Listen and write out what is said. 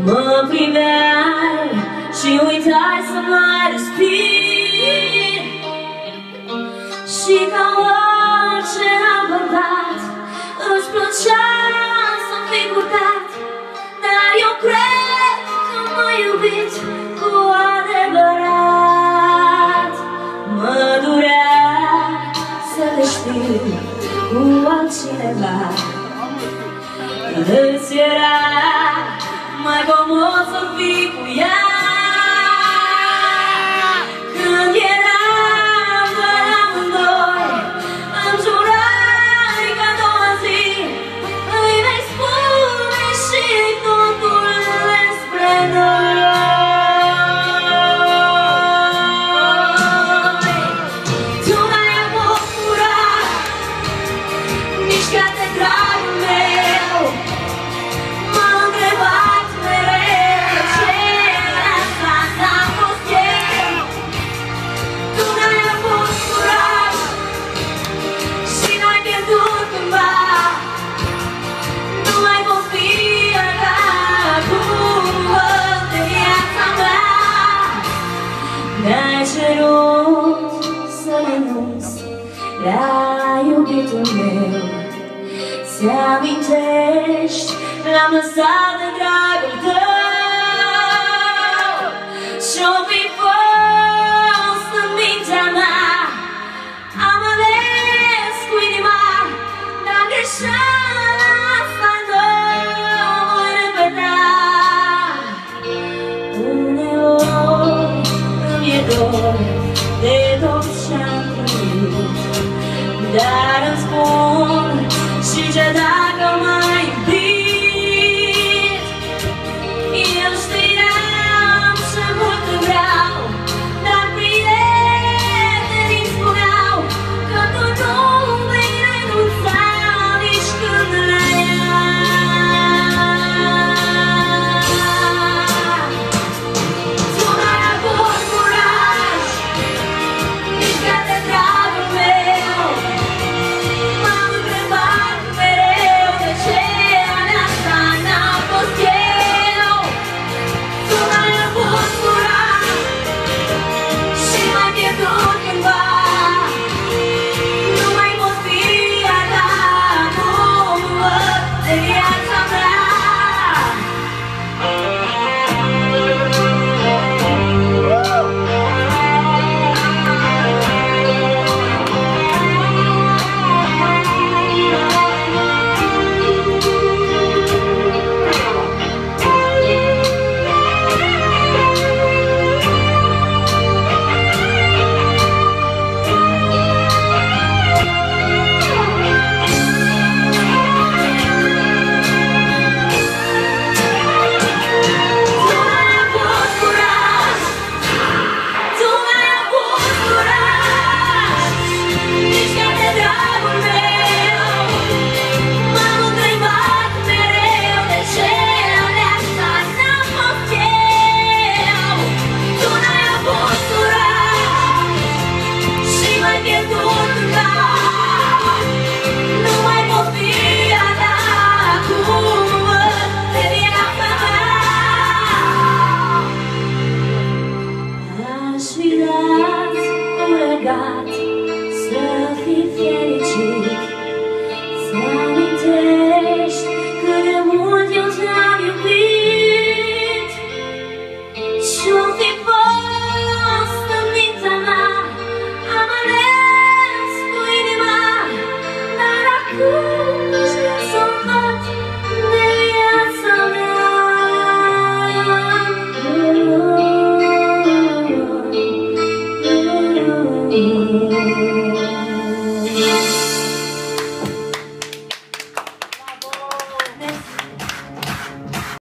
Mă priveai și uitai să mai respiri. Și ca orice alt bărbat îți plăcea să-mi fii purtat. Dar eu cred că m-ai iubit cu adevărat. Mă durea să te știu cu altcineva. Îți era mai comod să fii cu ea. Când eram doar amândoi, îmi jurai că a doua zi îi vei spune și totul despre noi. Tu n-ai avut curaj, nici ca de dragul meu. M-am întrebat mereu ce asta n-a fost eu. Tu n-ai avut curaj și n-ai pierdut cândva. Nu mai pot fi așa cum văd de viața mea. Mi-ai cerut să renunț la iubitul meu. Ți-amintești, l-am lăsat de dragul tău. Și-o fi